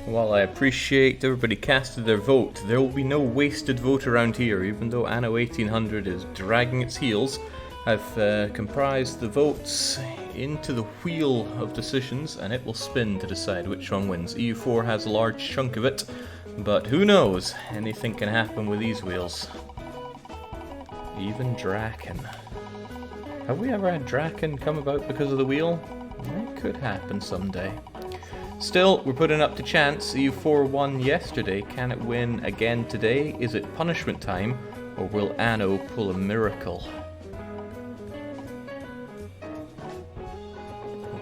While I appreciate everybody casted their vote, there will be no wasted vote around here, even though Anno 1800 is dragging its heels. I've comprised the votes into the wheel of decisions, and it will spin to decide which one wins. EU4 has a large chunk of it, but who knows? Anything can happen with these wheels. Even Draken. Have we ever had Draken come about because of the wheel? It could happen someday. Still, we're putting up to chance. EU4 won yesterday. Can it win again today? Is it punishment time? Or will Anno pull a miracle?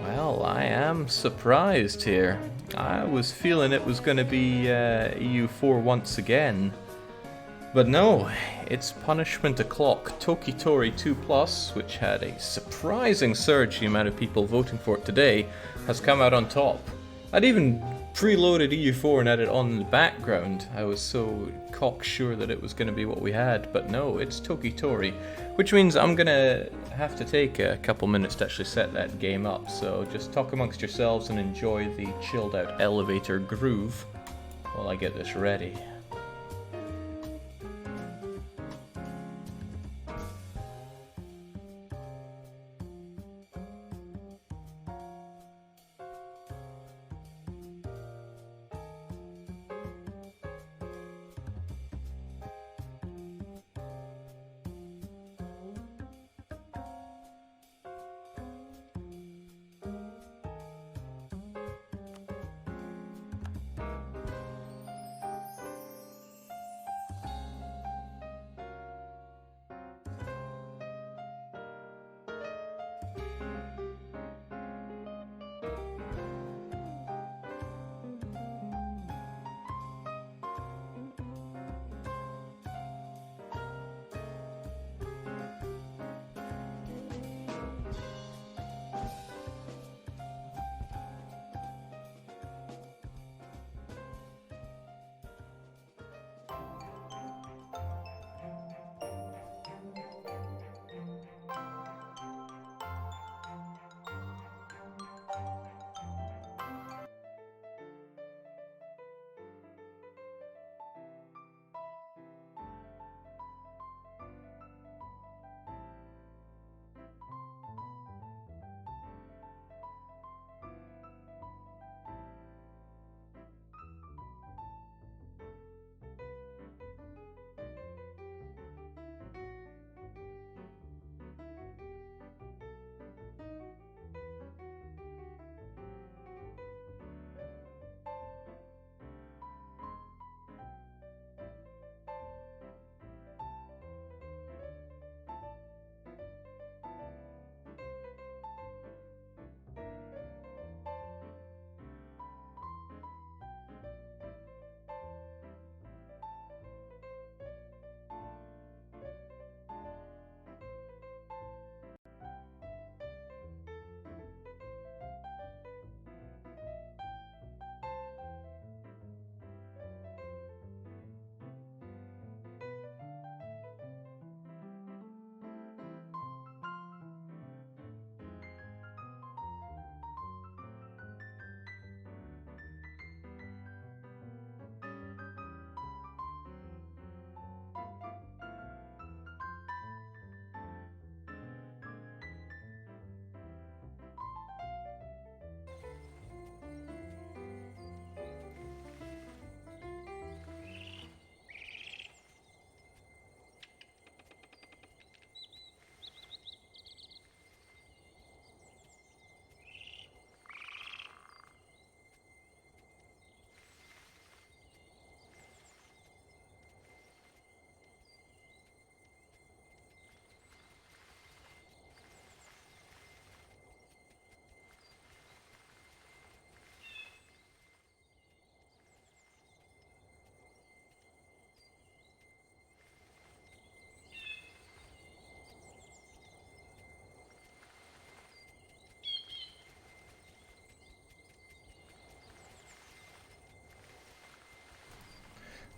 Well, I am surprised here. I was feeling it was going to be EU4 once again. But no, it's punishment o'clock. Toki Tori 2+, which had a surprising surge the amount of people voting for it today, has come out on top. I'd even preloaded EU4 and had it on in the background. I was so cocksure that it was going to be what we had, but no, it's Toki Tori, which means I'm going to have to take a couple minutes to actually set that game up, so just talk amongst yourselves and enjoy the chilled out elevator groove while I get this ready.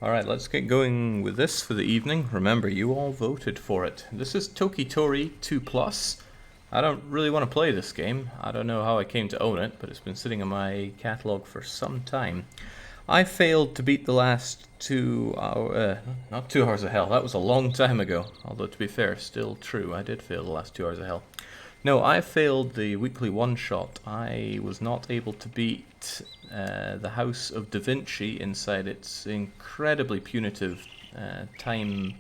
Alright, let's get going with this for the evening. Remember, you all voted for it. This is Toki Tori 2+. I don't really want to play this game. I don't know how I came to own it, but it's been sitting in my catalog for some time. I failed to beat the last 2 hours, not 2 hours of hell, that was a long time ago. Although to be fair, still true, I did fail the last 2 hours of hell. No, I failed the weekly one-shot. I was not able to beat the House of Da Vinci inside its incredibly punitive time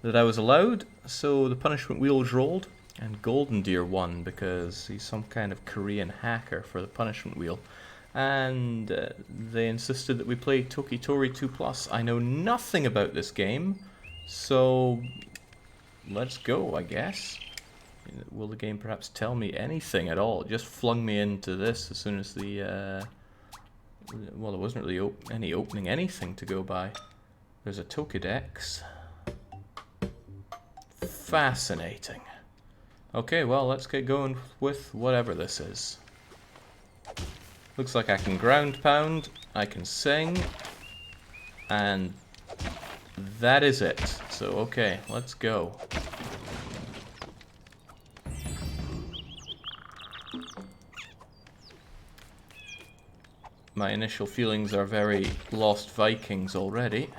that I was allowed. So the punishment wheels rolled, and Golden Deer won because he's some kind of Korean hacker for the punishment wheel. And they insisted that we play Toki Tori 2+. I know nothing about this game, so let's go, I guess. Will the game perhaps tell me anything at all? It just flung me into this as soon as the... well, there wasn't really any opening anything to go by. There's a Tokidex. Fascinating. Okay, well, let's get going with whatever this is. Looks like I can ground pound, I can sing, and that is it. So, okay, let's go. My initial feelings are very Lost Vikings already.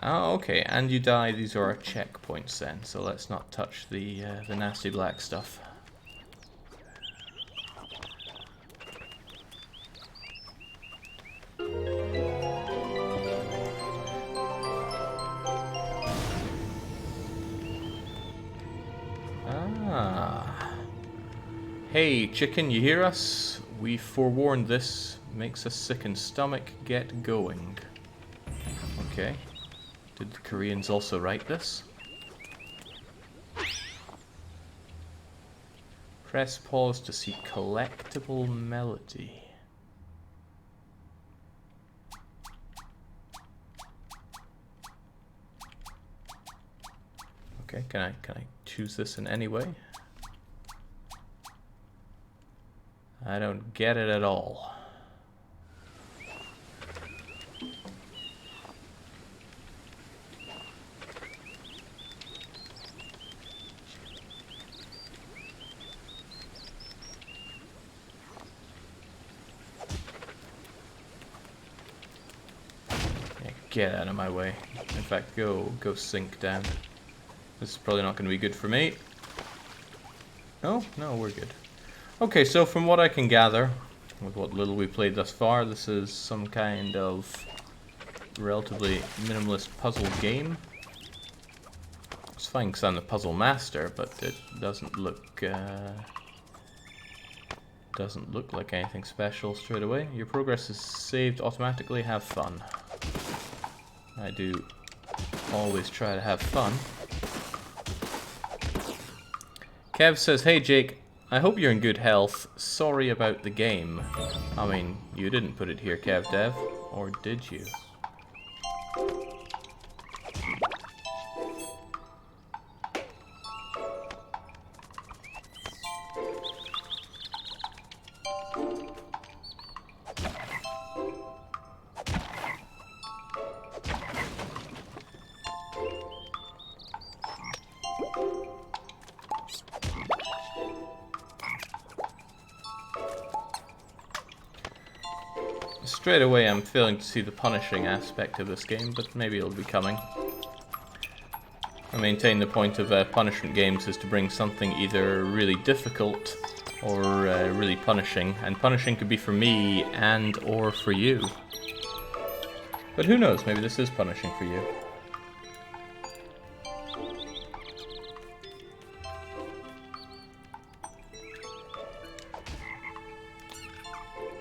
Oh, okay, and you die. These are our checkpoints then, so let's not touch the nasty black stuff. Ah. Hey, chicken, you hear us? We forewarned this. Makes us sick in stomach. Get going. Okay. Did the Koreans also write this? Press pause to see collectible melody. Okay, can I choose this in any way? I don't get it at all. Get out of my way. In fact, go sink down. This is probably not going to be good for me. Oh, no, we're good. Okay, so from what I can gather, with what little we played thus far, this is some kind of relatively minimalist puzzle game. It's fine because I'm the puzzle master, but it doesn't look like anything special straight away. Your progress is saved automatically. Have fun. I do always try to have fun. Kev says, hey Jake, I hope you're in good health. Sorry about the game. I mean, you didn't put it here, Kev Dev, or did you? Straight away I'm failing to see the punishing aspect of this game, but maybe it'll be coming. I maintain the point of punishment games is to bring something either really difficult or really punishing, and punishing could be for me and or for you. But who knows, maybe this is punishing for you.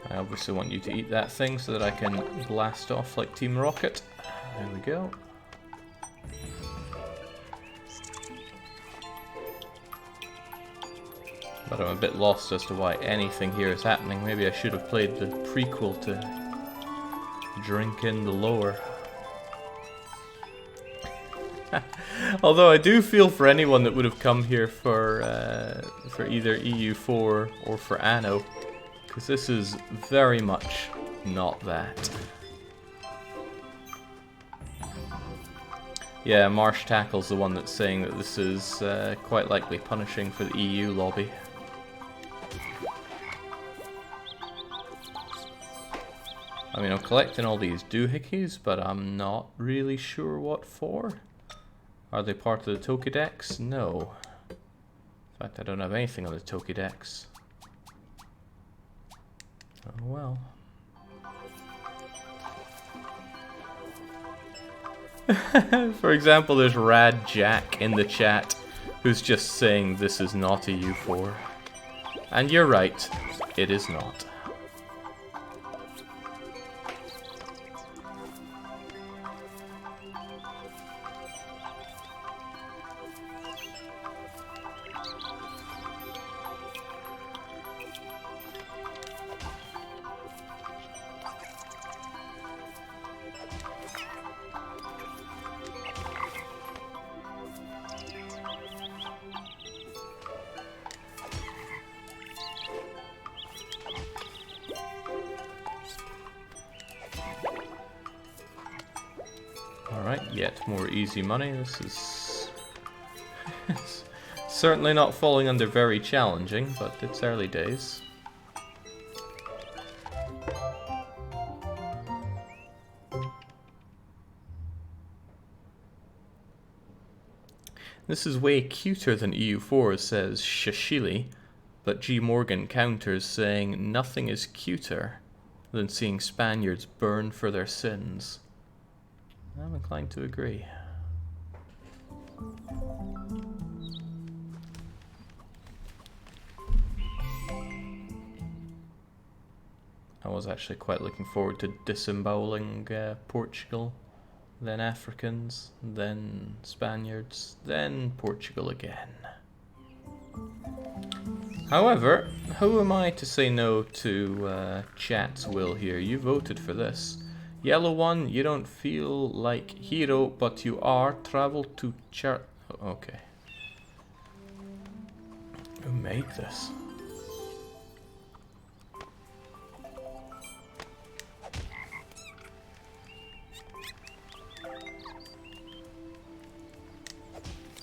I obviously want you to eat that thing so that I can blast off like Team Rocket. There we go. But I'm a bit lost as to why anything here is happening. Maybe I should have played the prequel to drink in the lore. Although I do feel for anyone that would have come here for either EU4 or for Anno, because this is very much not that. Yeah, Marsh Tackle's the one that's saying that this is quite likely punishing for the EU lobby. I mean, I'm collecting all these doohickeys, but I'm not really sure what for. Are they part of the Toki decks? No. In fact, I don't have anything on the Toki decks. Oh well. For example, there's Rad Jack in the chat who's just saying this is not a U4. And you're right, it is not. Alright, yet more easy money. This is certainly not falling under very challenging, but it's early days. This is way cuter than EU4, says Shashili, but G. Morgan counters saying nothing is cuter than seeing Spaniards burn for their sins. I'm inclined to agree. I was actually quite looking forward to disemboweling Portugal, then Africans, then Spaniards, then Portugal again. However, who am I to say no to chat's will here? You voted for this. Yellow one, you don't feel like hero, but you are. Travel to okay. Who made this?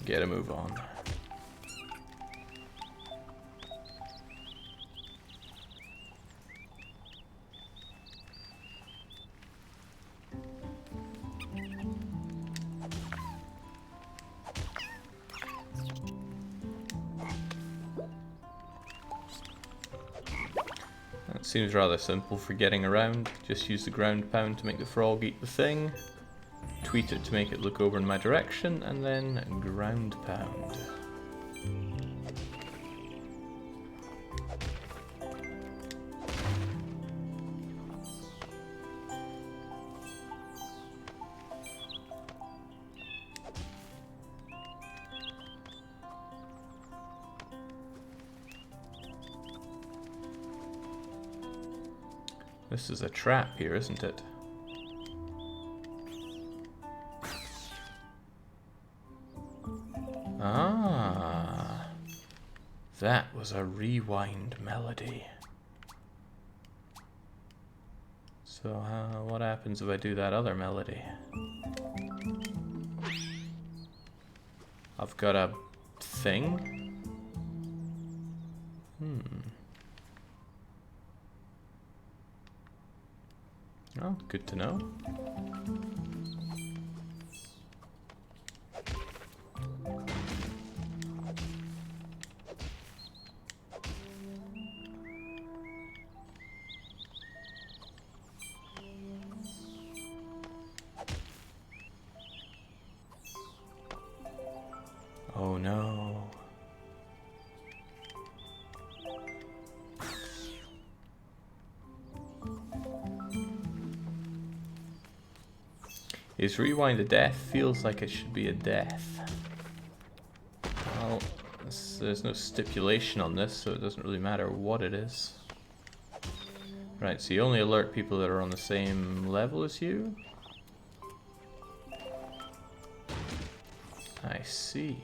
Get a move on. That seems rather simple for getting around. Just use the ground pound to make the frog eat the thing. Tweet it to make it look over in my direction, and then ground pound. This is a trap here, isn't it? Ah, that was a rewind melody. So what happens if I do that other melody? I've got a thing? Oh, good to know. Oh no. Is rewind a death? Feels like it should be a death. Well, there's no stipulation on this, so it doesn't really matter what it is. Right, so you only alert people that are on the same level as you? I see.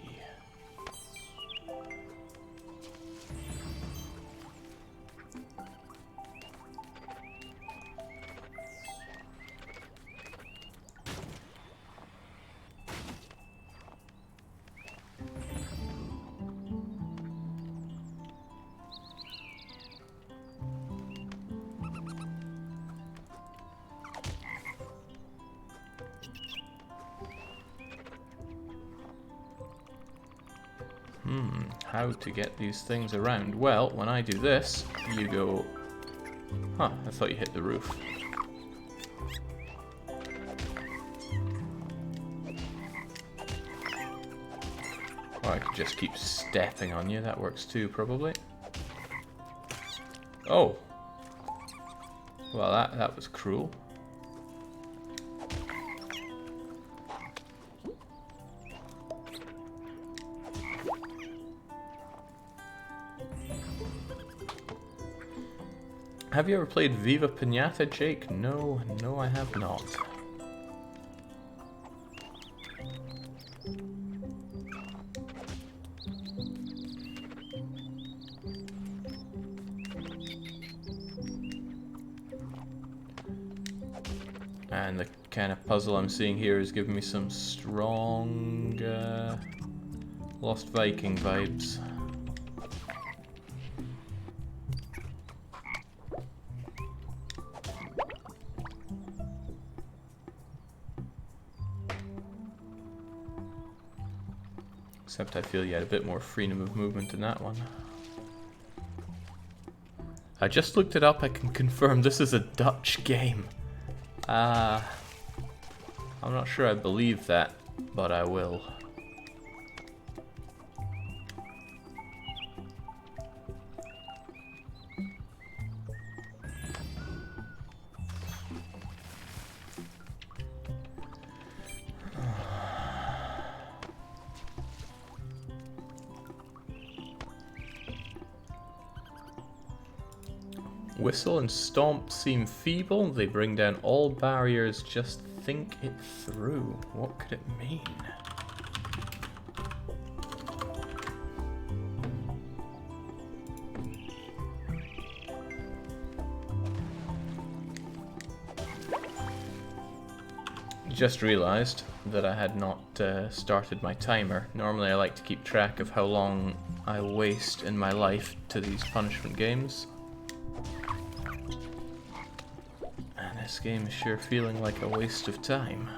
How to get these things around? Well, when I do this, you go... Huh, I thought you hit the roof. Or I could just keep stepping on you, that works too, probably. Oh! Well, that was cruel. Have you ever played Viva Pinata, Jake? No, I have not. And the kind of puzzle I'm seeing here is giving me some strong Lost Viking vibes. Except I feel you had a bit more freedom of movement in that one. I just looked it up, I can confirm this is a Dutch game. I'm not sure I believe that, but I will. Whistle and stomp seem feeble. They bring down all barriers. Just think it through. What could it mean? Just realized that I had not started my timer. Normally I like to keep track of how long I waste in my life to these punishment games. This game is sure feeling like a waste of time.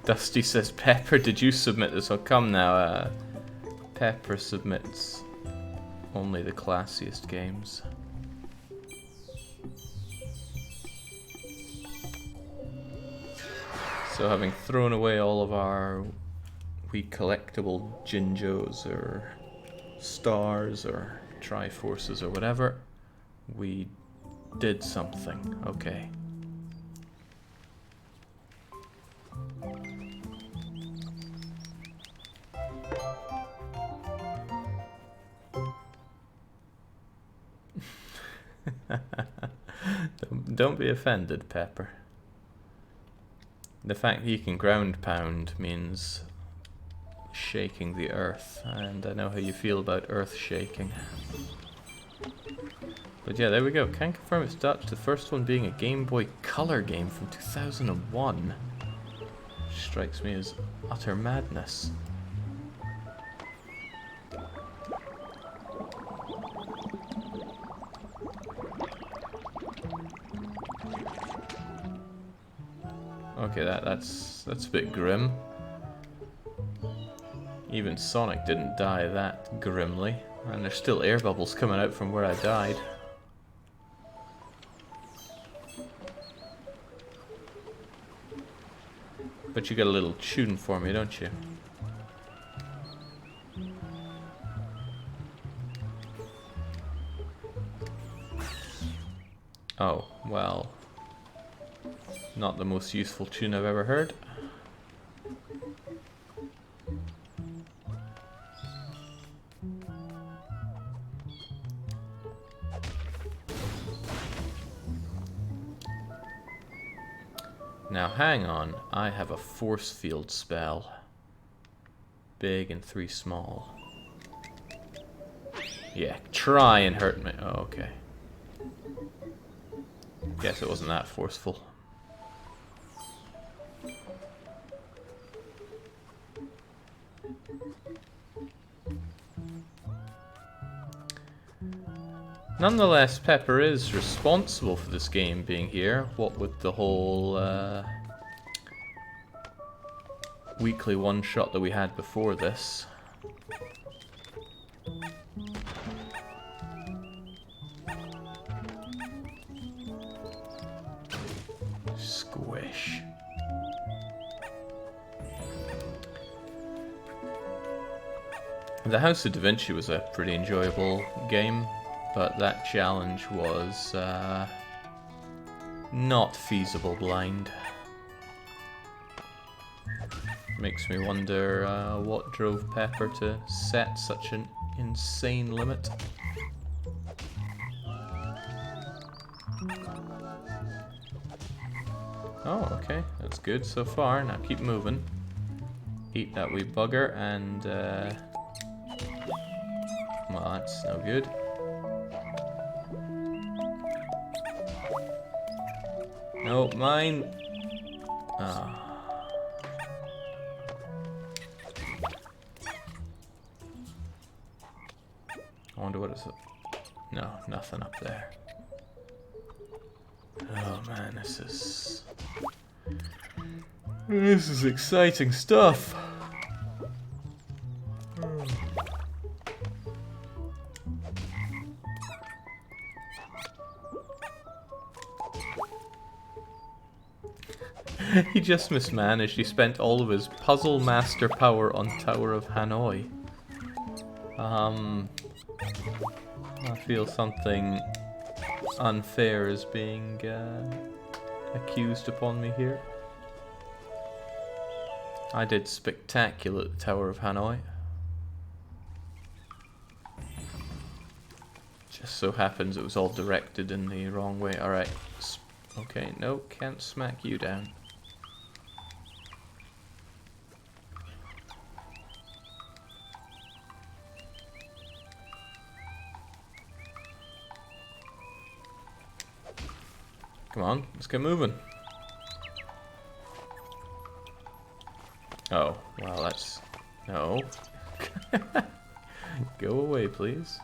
Dusty says, Pepper, did you submit this? Oh, come now. Pepper submits only the classiest games. So having thrown away all of our wee collectible Jinjos or stars or Triforces or whatever, we did something. Okay. Don't be offended, Pepper. The fact that you can ground pound means shaking the earth, and I know how you feel about earth shaking. But yeah, there we go. Can confirm it's Dutch. The first one being a Game Boy Color game from 2001. Which strikes me as utter madness. Okay, that's a bit grim. Even Sonic didn't die that grimly, and there's still air bubbles coming out from where I died. But you got a little tune for me, don't you? Oh, well. Not the most useful tune I've ever heard. Now hang on, I have a force field spell. Big and 3 small. Yeah, try and hurt me. Oh, okay. Guess it wasn't that forceful. Nonetheless, Pepper is responsible for this game being here. What with the whole weekly one-shot that we had before this. Squish. The House of Da Vinci was a pretty enjoyable game, but that challenge was not feasible blind. Makes me wonder what drove Pepper to set such an insane limit. Oh, okay, that's good so far. Now keep moving. Eat that wee bugger and well, that's no good. No, mine. Ah. I wonder what it's. No, nothing up there. Oh man, this is exciting stuff. He just mismanaged. He spent all of his puzzle master power on Tower of Hanoi. I feel something unfair is being accused upon me here. I did spectacular at the Tower of Hanoi. Just so happens it was all directed in the wrong way. Alright. Okay, no, can't smack you down. Come on, let's get moving. Oh, well that's... No. Go away, please.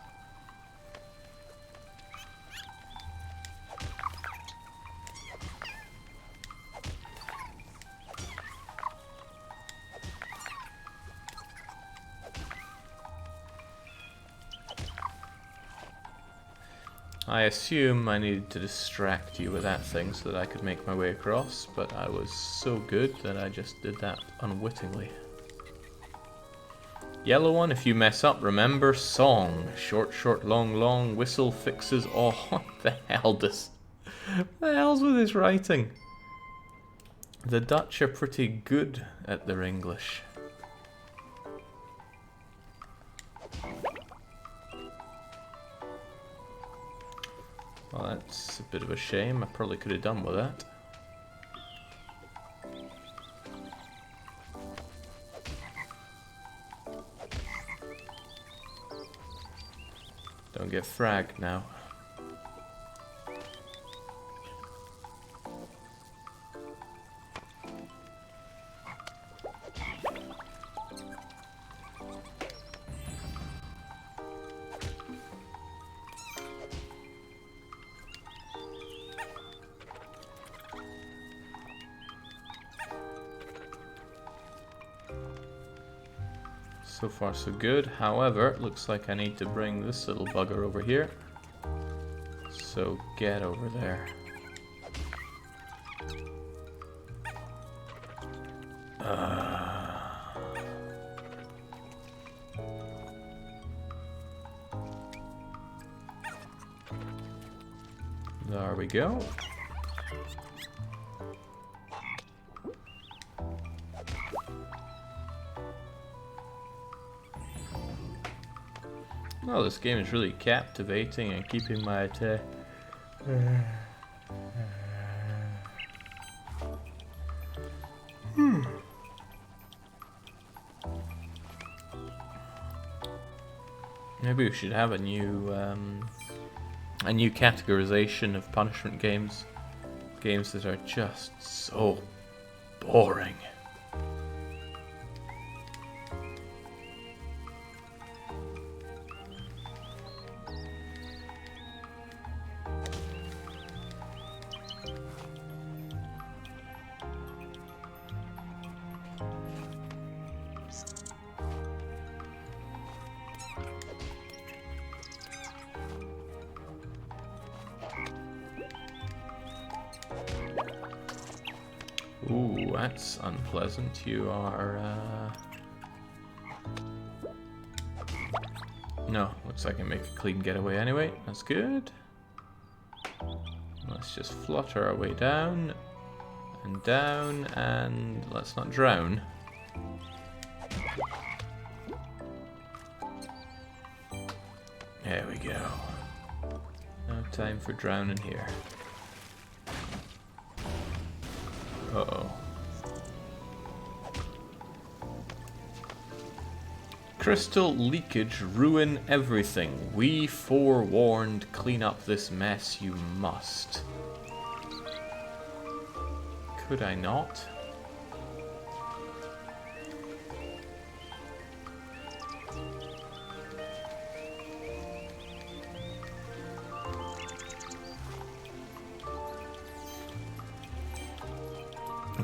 I assume I needed to distract you with that thing so that I could make my way across, but I was so good that I just did that unwittingly. Yellow one, if you mess up, remember song. Short, short, long, long, whistle fixes all. What the hell does... What the hell's with his writing? The Dutch are pretty good at their English. Well, that's a bit of a shame. I probably could have done with that. Don't get fragged now. So far so good. However, looks like I need to bring this little bugger over here. So get over there. There we go. Oh, this game is really captivating and keeping my Maybe we should have a new categorization of punishment games. Games that are just so boring. Ooh, that's unpleasant. You are, No, looks like I make a clean getaway anyway. That's good. Let's just flutter our way down, and let's not drown. There we go. No time for drowning here. Uh-oh. Crystal leakage ruin everything. We forewarned, clean up this mess you must. Could I not?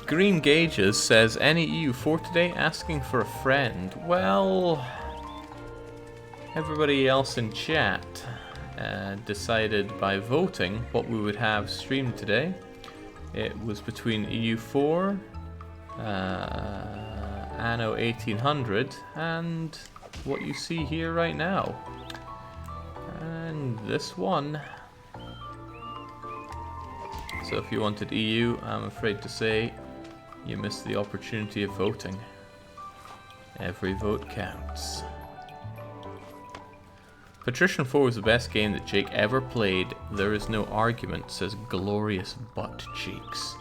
Green Gauges says, any EU4 today asking for a friend. Well, everybody else in chat decided by voting what we would have streamed today. It was between EU4, Anno 1800, and what you see here right now. And this one. So if you wanted EU, I'm afraid to say you missed the opportunity of voting. Every vote counts. Patrician 4 was the best game that Jake ever played. There is no argument, says Glorious Butt Cheeks.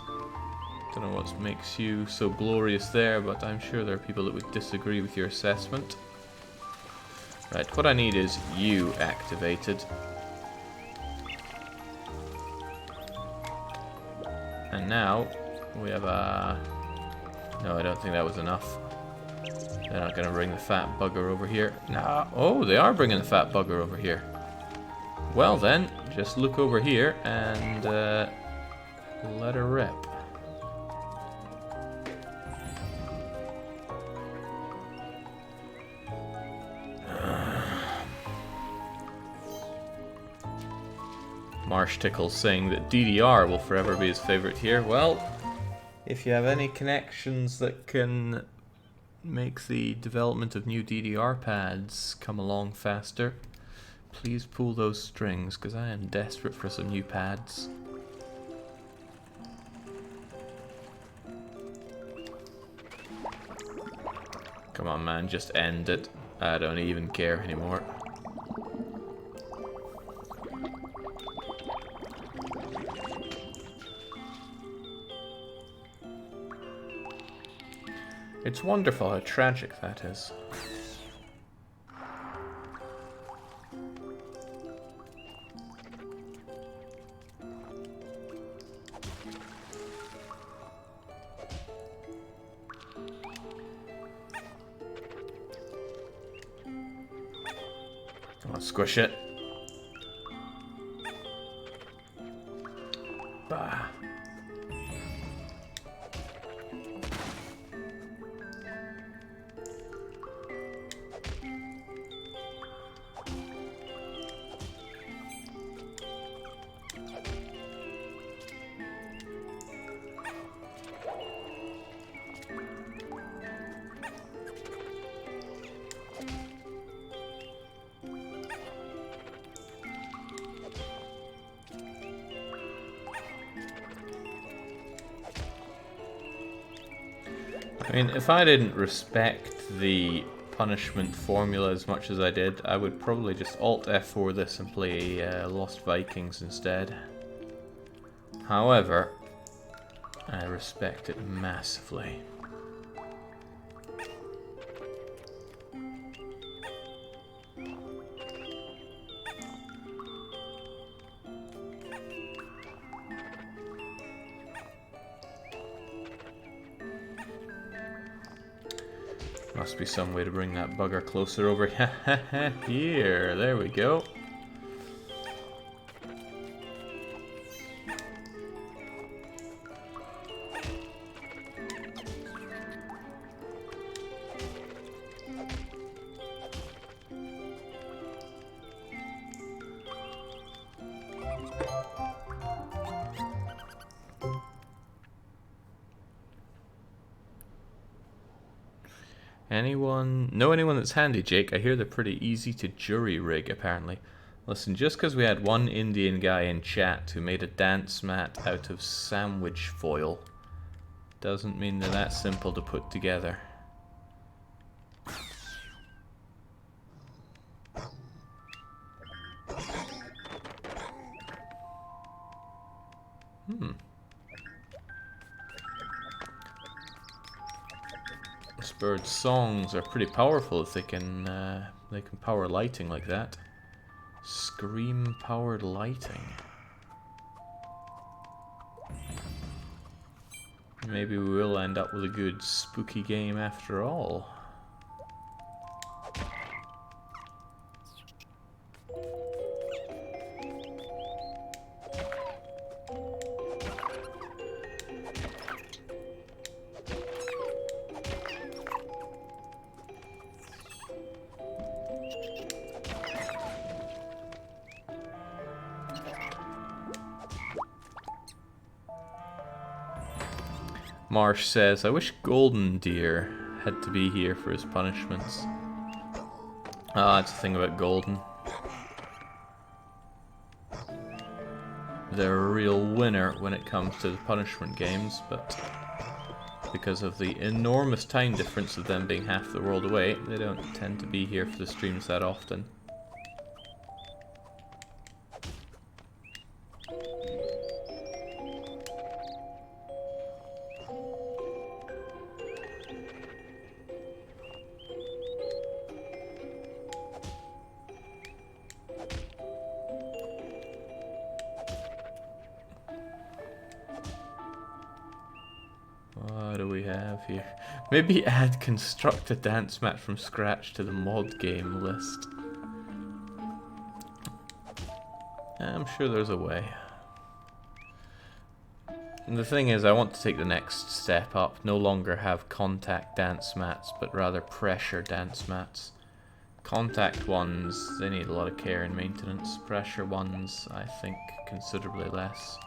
Don't know what makes you so glorious there, but I'm sure there are people that would disagree with your assessment. Right, what I need is you activated. And now we have a... No, I don't think that was enough. They're not going to bring the fat bugger over here. Nah. Oh, they are bringing the fat bugger over here. Well then, just look over here and let her rip. Marsh Tickles saying that DDR will forever be his favorite here. Well, if you have any connections that can make the development of new DDR pads come along faster, please pull those strings, because I am desperate for some new pads. Come on, man, just end it. I don't even care anymore. It's wonderful how tragic that is. Come on, squish it. Bah. I mean, if I didn't respect the punishment formula as much as I did, I would probably just Alt F4 this and play Lost Vikings instead. However, I respect it massively. Must be some way to bring that bugger closer over here. There we go. Know anyone that's handy, Jake? I hear they're pretty easy to jury rig, apparently. Listen, just because we had one Indian guy in chat who made a dance mat out of sandwich foil doesn't mean they're that simple to put together. This bird's songs are pretty powerful if they can power lighting like that. Scream powered lighting. Maybe we will end up with a good spooky game after all. Marsh says, I wish Golden Deer had to be here for his punishments. Ah, that's the thing about Golden. They're a real winner when it comes to the punishment games, but because of the enormous time difference of them being half the world away, they don't tend to be here for the streams that often. What do we have here? Maybe add construct a dance mat from scratch to the mod game list. I'm sure there's a way. And the thing is, I want to take the next step up. No longer have contact dance mats, but rather pressure dance mats. Contact ones, they need a lot of care and maintenance. Pressure ones, I think, considerably less.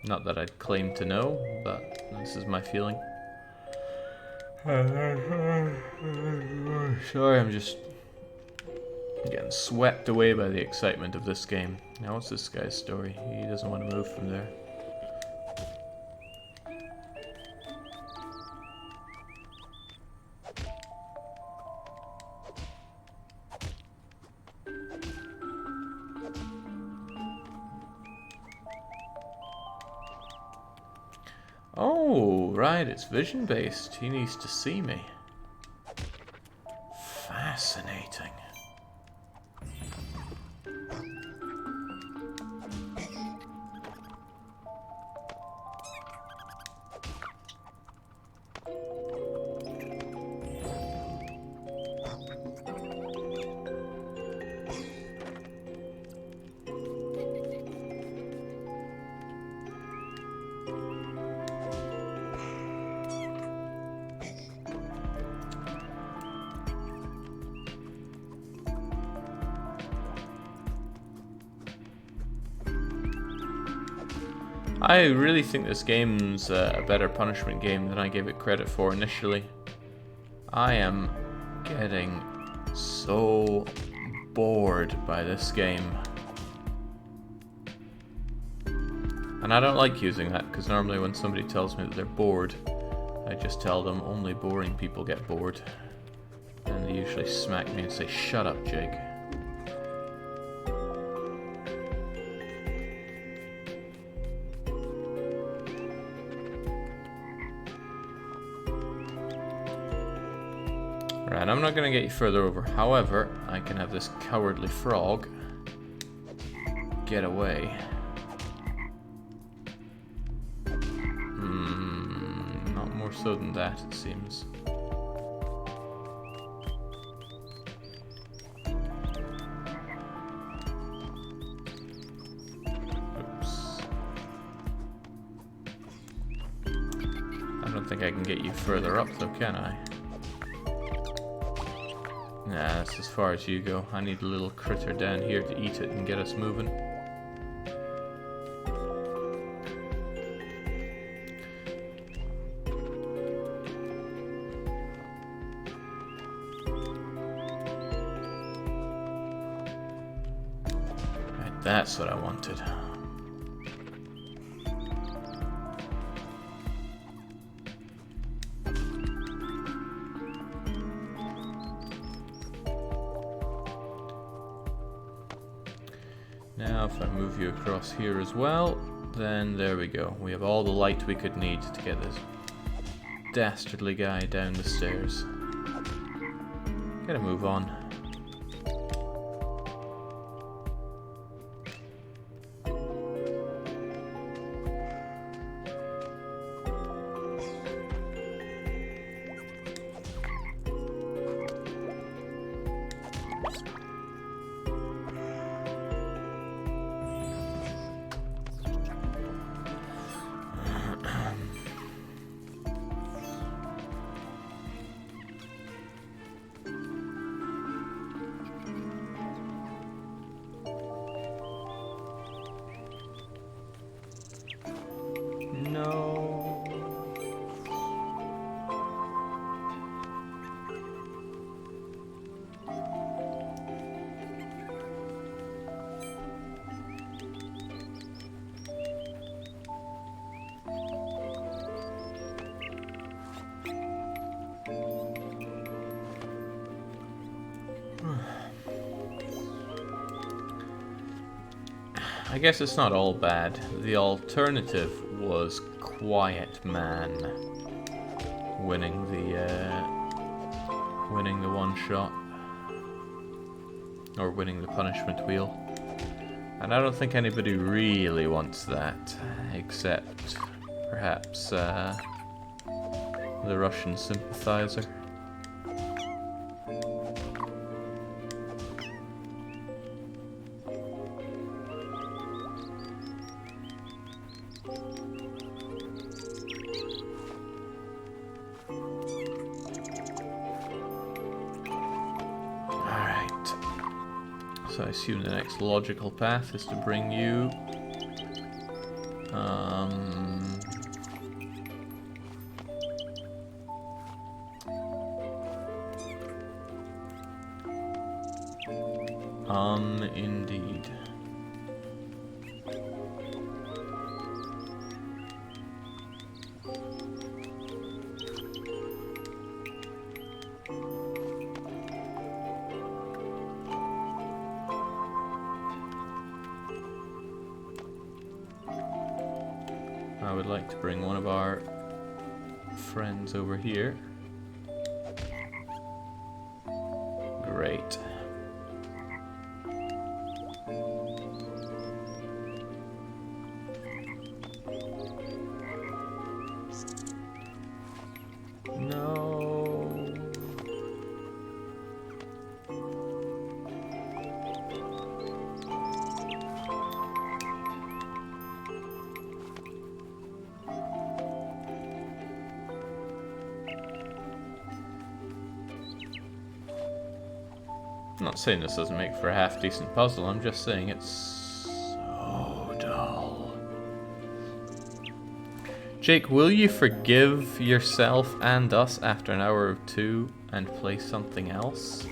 Not that I'd claim to know, but this is my feeling. Sorry, I'm just getting swept away by the excitement of this game. Now, what's this guy's story? He doesn't want to move from there. Oh, right, it's vision-based. He needs to see me. Fascinating. I really think this game's a better punishment game than I gave it credit for initially. I am getting so bored by this game. And I don't like using that, because normally when somebody tells me that they're bored, I just tell them only boring people get bored. And they usually smack me and say, "Shut up, Jake." Right, I'm not going to get you further over. However, I can have this cowardly frog get away. Not more so than that, it seems. don't think I can get you further up though, can I? Nah, that's as far as you go. I need a little critter down here to eat it and get us moving. Right, that's what I wanted. Now if I move you across here as well, then there we go. We have all the light we could need to get this dastardly guy down the stairs. Gotta move on. No. I guess it's not all bad. The alternative was Quiet Man winning the one shot, or winning the punishment wheel, and I don't think anybody really wants that, except perhaps the Russian sympathizer. So I assume the next logical path is to bring you indeed. I would like to bring one of our friends over here. Great. No. I'm not saying this doesn't make for a half-decent puzzle, I'm just saying it's so dull. Jake, will you forgive yourself and us after an hour or two and play something else?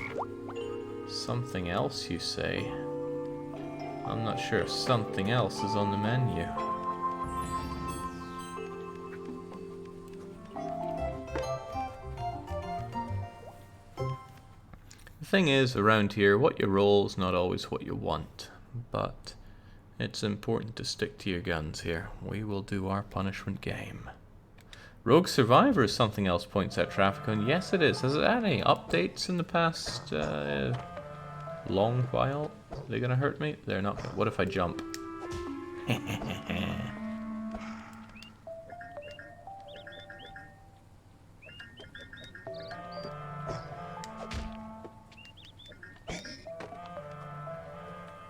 Something else, you say? I'm not sure if something else is on the menu. The thing is, around here, what you roll is not always what you want, but it's important to stick to your guns here. We will do our punishment game. Rogue Survivor is something else, points out Trafficon. Yes, it is. Has it had any updates in the past long while? Are they gonna hurt me? They're not gonna. What if I jump?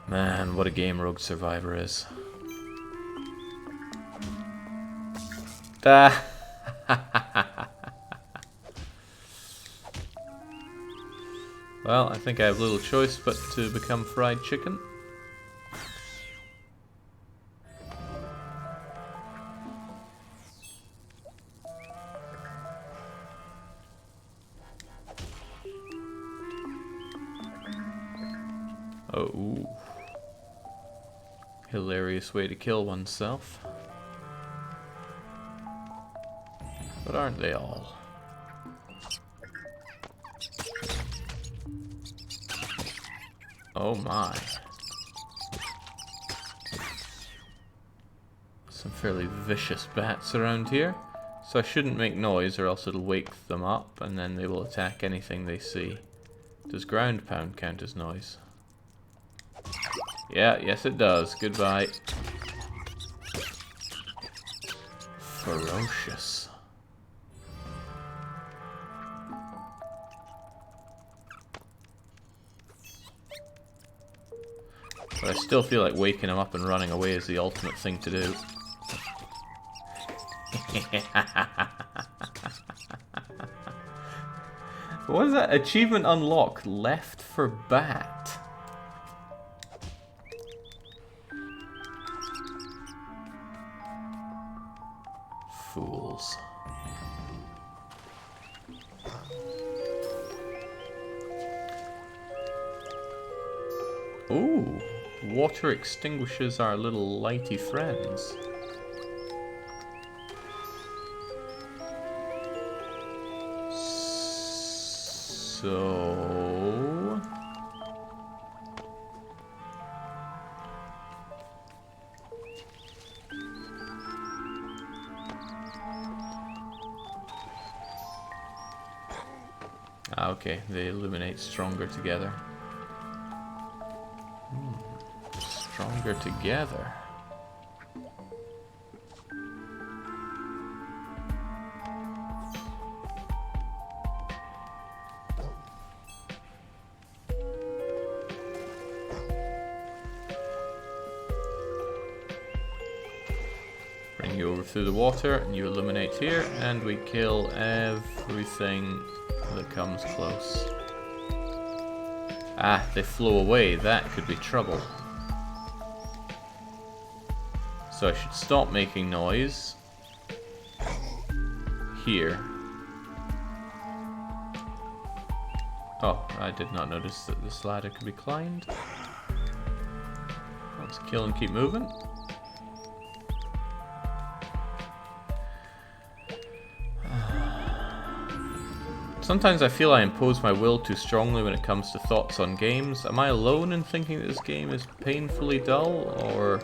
Man, what a game Rogue Survivor is. Ah. Well, I think I have little choice but to become fried chicken. Oh, ooh. Hilarious way to kill oneself. But aren't they all? Oh my. Some fairly vicious bats around here. So I shouldn't make noise or else it'll wake them up and then they will attack anything they see. Does ground pound count as noise? Yeah, yes it does. Goodbye. Ferocious. But I still feel like waking him up and running away is the ultimate thing to do. What is that? Achievement unlocked. Left for bat. Fools. Ooh, water extinguishes our little lighty friends. So... Ah, okay, they illuminate stronger together. Stronger together. Bring you over through the water, and you illuminate here, and we kill everything that comes close. Ah, they flow away. That could be trouble. So I should stop making noise here. Oh, I did not notice that this ladder could be climbed. Let's kill and keep moving. Sometimes I feel I impose my will too strongly when it comes to thoughts on games. Am I alone in thinking that this game is painfully dull, or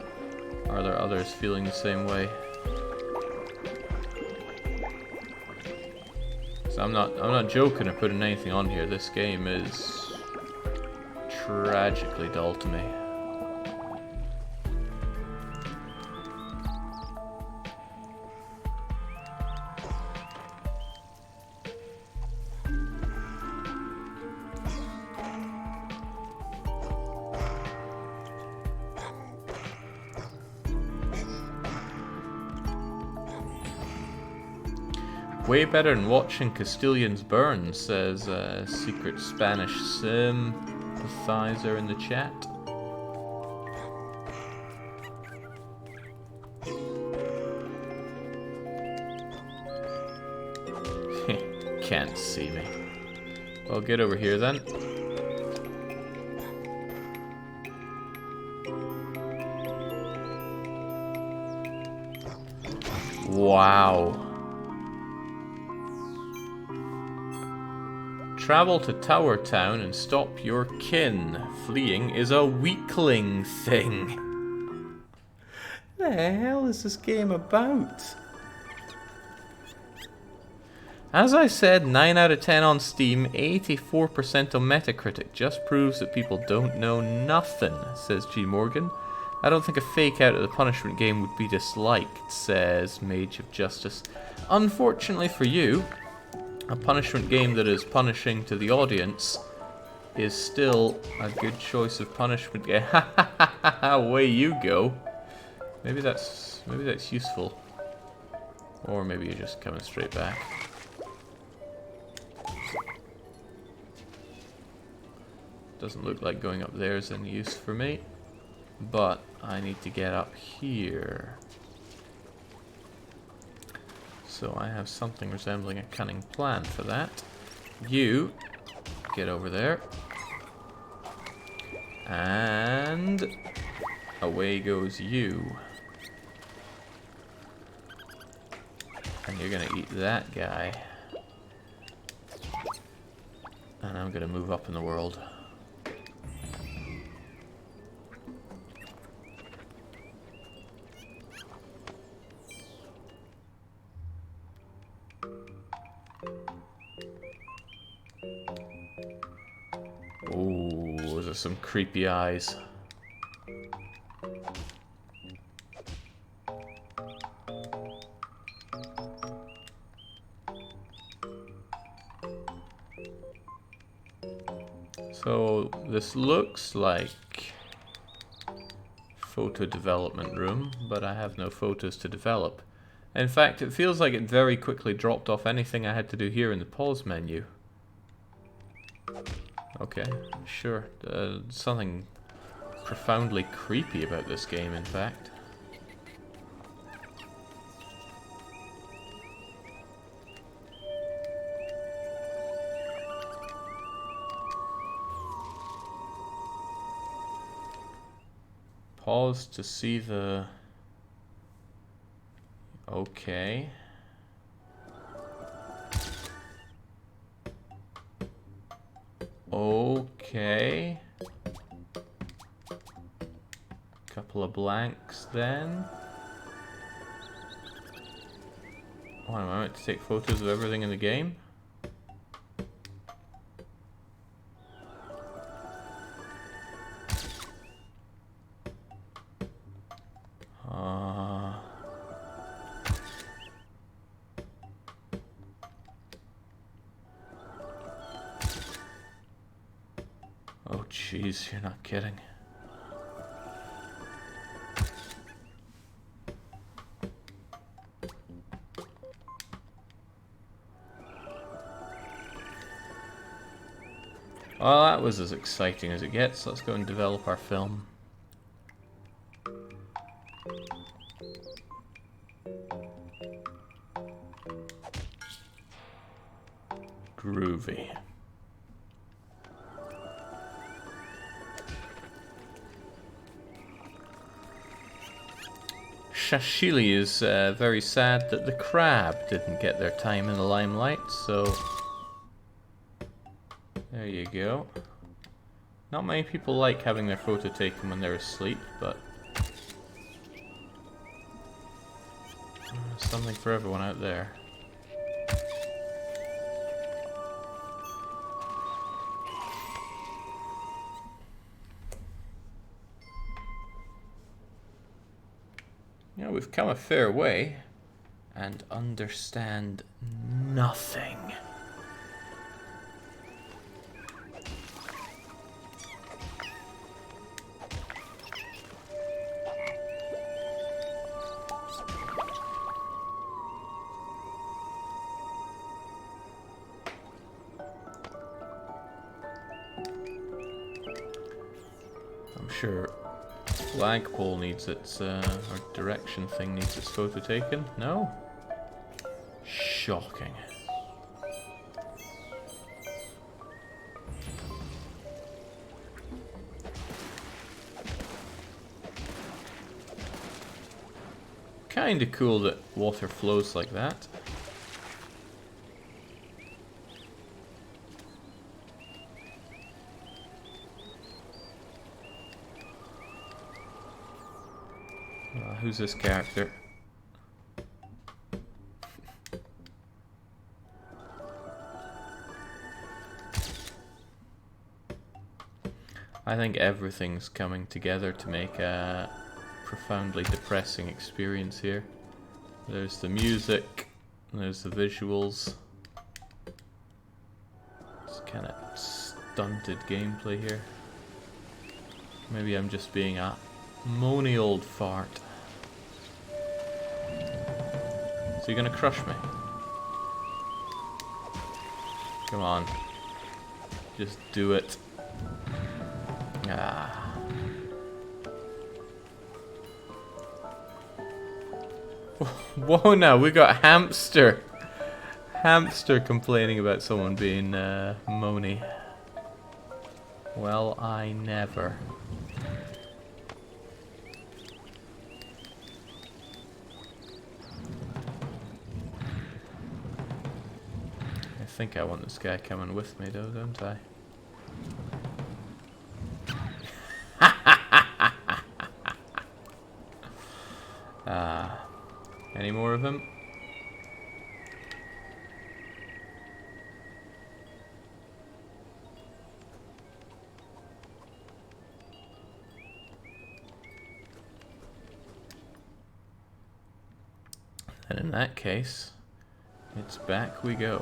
are there others feeling the same way? So I'm not joking or putting anything on here. This game is tragically dull to me. Way better than watching Castilians burn, says a secret Spanish sympathizer in the chat. Can't see me. Well, get over here then. Wow. Travel to Tower Town and stop your kin. Fleeing is a weakling thing. The hell is this game about? As I said, 9 out of 10 on Steam, 84% on Metacritic. Just proves that people don't know nothing, says G. Morgan. I don't think a fake out of the punishment game would be disliked, says Mage of Justice. Unfortunately for you, a punishment game that is punishing to the audience is still a good choice of punishment game. Away you go. Maybe that's useful. Or maybe you're just coming straight back. Doesn't look like going up there is any use for me. But I need to get up here. So I have something resembling a cunning plan for that. You get over there. And away goes you. And you're gonna eat that guy. And I'm gonna move up in the world. Oh, those are some creepy eyes. So this looks like photo development room, but I have no photos to develop. In fact, it feels like it very quickly dropped off anything I had to do here in the pause menu. Okay, sure. Something profoundly creepy about this game, in fact. Pause to see the... Okay. Okay. Couple of blanks then. Oh, am I meant to take photos of everything in the game? Oh jeez, you're not kidding. Well, that was as exciting as it gets. Let's go and develop our film. Groovy. Shashili is very sad that the crab didn't get their time in the limelight, so there you go. Not many people like having their photo taken when they're asleep, but there's something for everyone out there. You know, we've come a fair way and understand nothing. I'm sure flagpole needs its, or direction thing needs its photo taken. No? Shocking. Kinda cool that water flows like that. Who's this character? I think everything's coming together to make a profoundly depressing experience here. There's the music, there's the visuals. It's kind of stunted gameplay here. Maybe I'm just being a moany old fart. So you're gonna crush me? Come on. Just do it. Ah. Whoa, now we got hamster. Hamster complaining about someone being moany. Well, I never. I think I want this guy coming with me though, don't I? Any more of him? And in that case, it's back we go.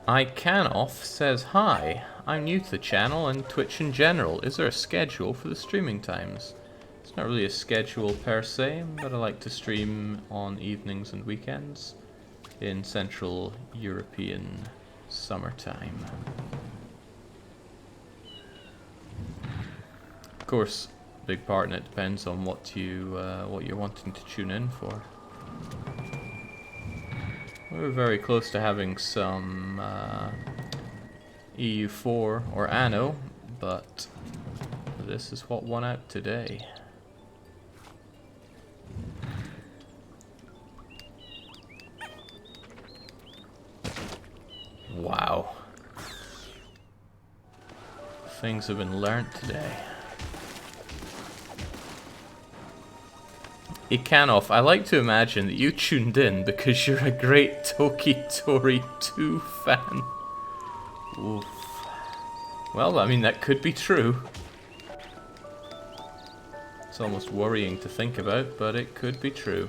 Ikanoff says, "Hi, I'm new to the channel and Twitch in general. Is there a schedule for the streaming times?" It's not really a schedule per se, but I like to stream on evenings and weekends in Central European summertime. Of course, a big part in it depends on what you're wanting to tune in for. We're very close to having some EU4 or Anno, but this is what won out today. Wow. Things have been learnt today. Ikanoff, I like to imagine that you tuned in because you're a great Toki Tori 2 fan. Oof. Well, I mean, that could be true. It's almost worrying to think about, but it could be true.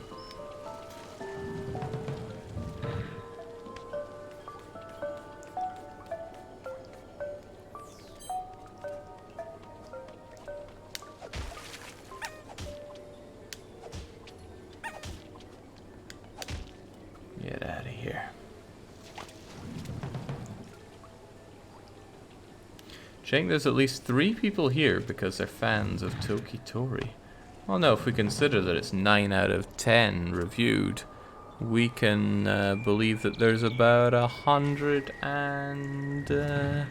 Get out of here. Cheng, there's at least 3 people here because they're fans of Toki Tori. Well, no, if we consider that it's 9 out of 10 reviewed, we can believe that there's about 100 and... at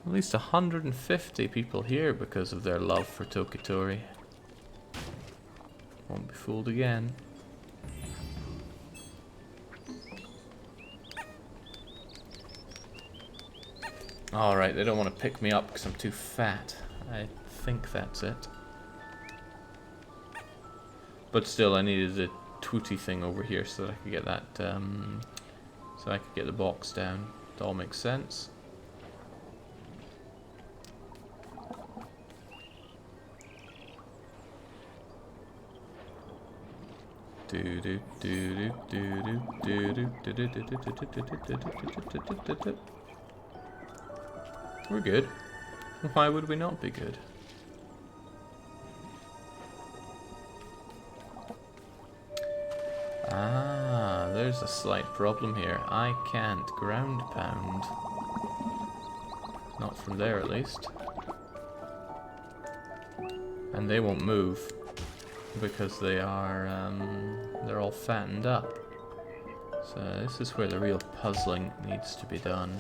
least 150 people here because of their love for Toki Tori. Won't be fooled again. Alright, they don't want to pick me up because I'm too fat. I think that's it. But still, I needed the tooty thing over here so that I could get that, so I could get the box down. It all makes sense. We're good. Why would we not be good? Ah, there's a slight problem here. I can't ground pound. Not from there, at least. And they won't move because they are, they're all fattened up. So this is where the real puzzling needs to be done.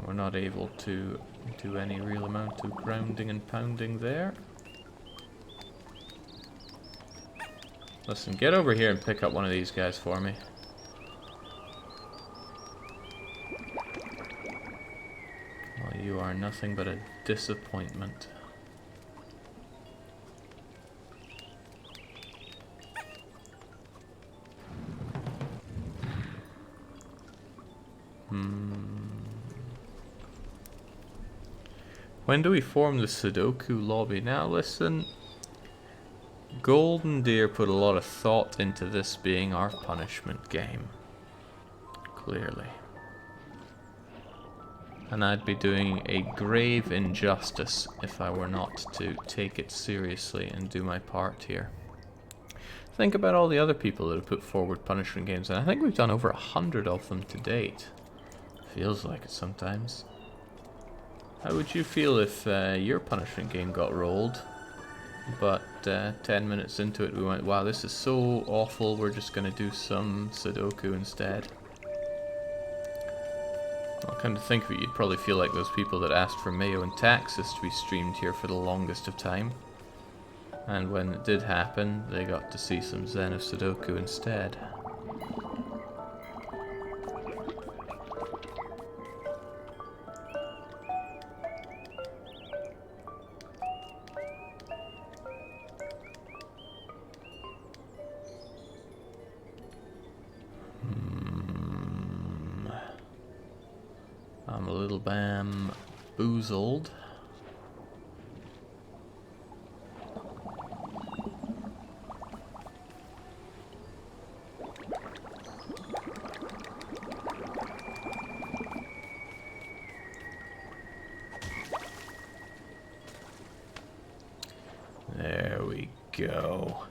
We're not able to do any real amount of grounding and pounding there. Listen, get over here and pick up one of these guys for me. Well, you are nothing but a disappointment. When do we form the Sudoku lobby? Now listen, Golden Deer put a lot of thought into this being our punishment game. Clearly. And I'd be doing a grave injustice if I were not to take it seriously and do my part here. Think about all the other people that have put forward punishment games, and I think we've done over 100 of them to date. Feels like it sometimes. How would you feel if your punishment game got rolled, but 10 minutes into it we went, wow, this is so awful, we're just going to do some Sudoku instead? Well, kind of think of it, you'd probably feel like those people that asked for Mayo and Taxes to be streamed here for the longest of time. And when it did happen, they got to see some Zen of Sudoku instead. I'm a little bamboozled. There we go.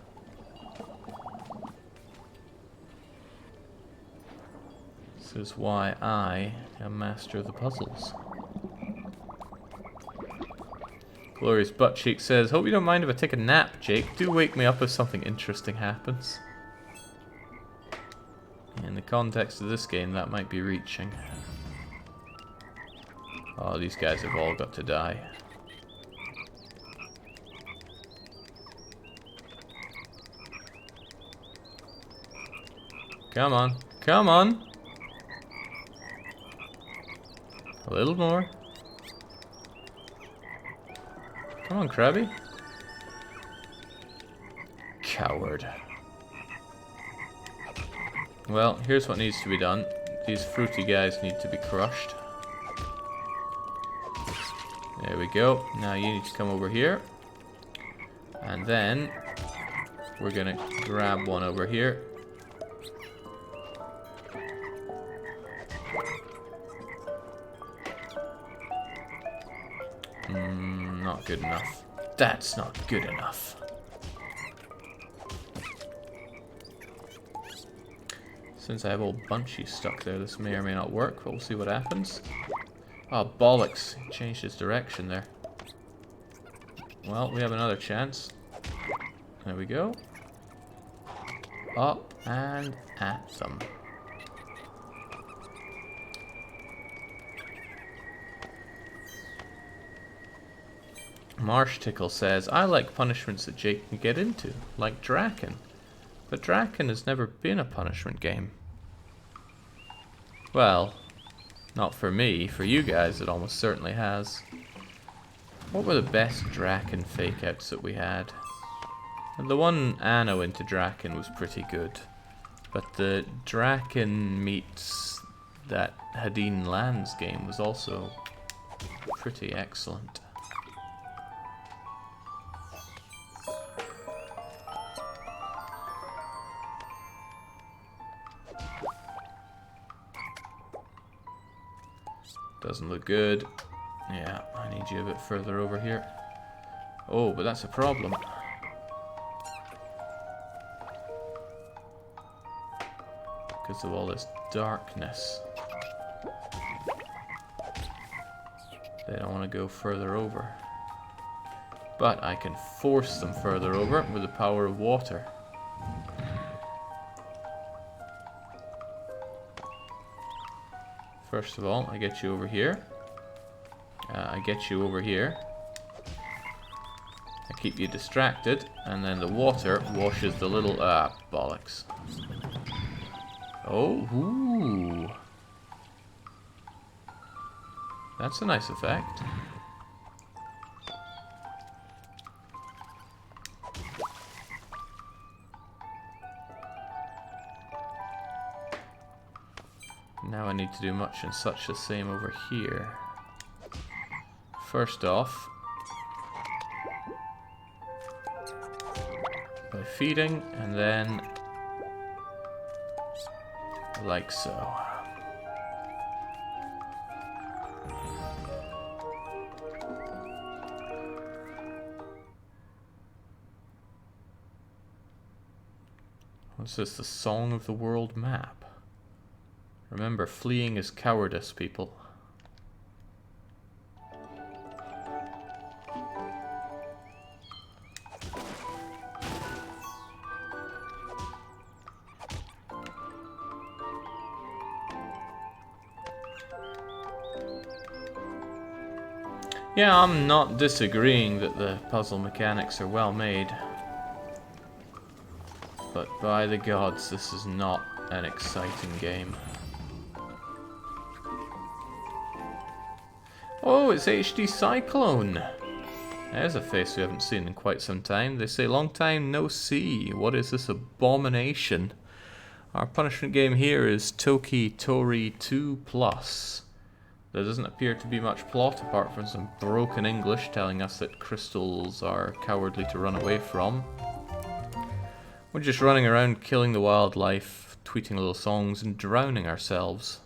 This is why I am master of the puzzles. Glorious Butt Cheek says, hope you don't mind if I take a nap, Jake. Do wake me up if something interesting happens. In the context of this game, that might be reaching. Oh, these guys have all got to die. Come on. Come on! A little more. Come on, Krabby. Coward. Well, here's what needs to be done. These fruity guys need to be crushed. There we go. Now you need to come over here. And then we're gonna grab one over here. Not good enough. That's not good enough. Since I have old Bunchy stuck there, this may or may not work, but we'll see what happens. Oh, bollocks. He changed his direction there. Well, we have another chance. There we go. Up and at them. Marsh Tickle says, I like punishments that Jake can get into, like Draken. But Draken has never been a punishment game. Well, not for me. For you guys, it almost certainly has. What were the best Draken fake-outs that we had? And the one Anno into Draken was pretty good. But the Draken meets that Hadeen Lands game was also pretty excellent. Doesn't look good. Yeah, I need you a bit further over here. Oh, but that's a problem. Because of all this darkness. They don't want to go further over. But I can force them further over with the power of water. First of all, I get you over here. I get you over here. I keep you distracted, and then the water washes the little... bollocks. Oh, ooh. That's a nice effect. Now I need to do much and such the same over here. First off, by feeding, and then like so. What's this? The Song of the World map. Remember, fleeing is cowardice, people. Yeah, I'm not disagreeing that the puzzle mechanics are well made. But by the gods, this is not an exciting game. Oh, it's HD Cyclone! There's a face we haven't seen in quite some time. They say, long time no see. What is this abomination? Our punishment game here is Toki, Tori 2+. There doesn't appear to be much plot apart from some broken English telling us that crystals are cowardly to run away from. We're just running around killing the wildlife, tweeting little songs and drowning ourselves.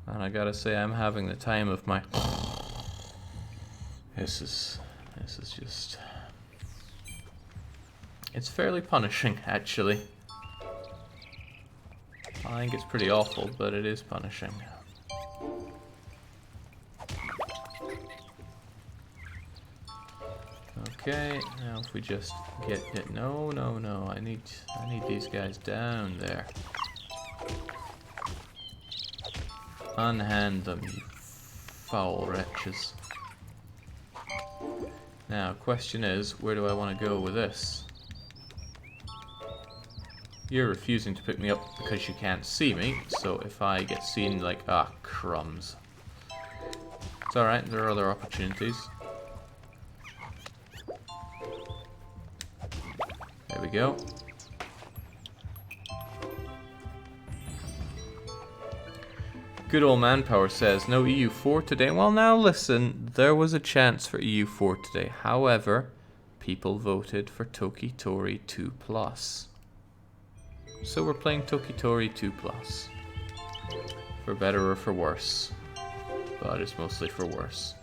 And I gotta say, I'm having the time of my... This is just... It's fairly punishing, actually. I think it's pretty awful, but it is punishing. Okay, now if we just get it... No, I need these guys down there. Unhand them, you foul wretches. Now, question is, where do I want to go with this? You're refusing to pick me up because you can't see me, so if I get seen, like, ah, crumbs. It's alright, there are other opportunities. There we go. Good old Manpower says, no EU4 today. Well, now listen, there was a chance for EU4 today. However, people voted for Toki Tori 2+. So we're playing Toki Tori 2+. For better or for worse. But it's mostly for worse.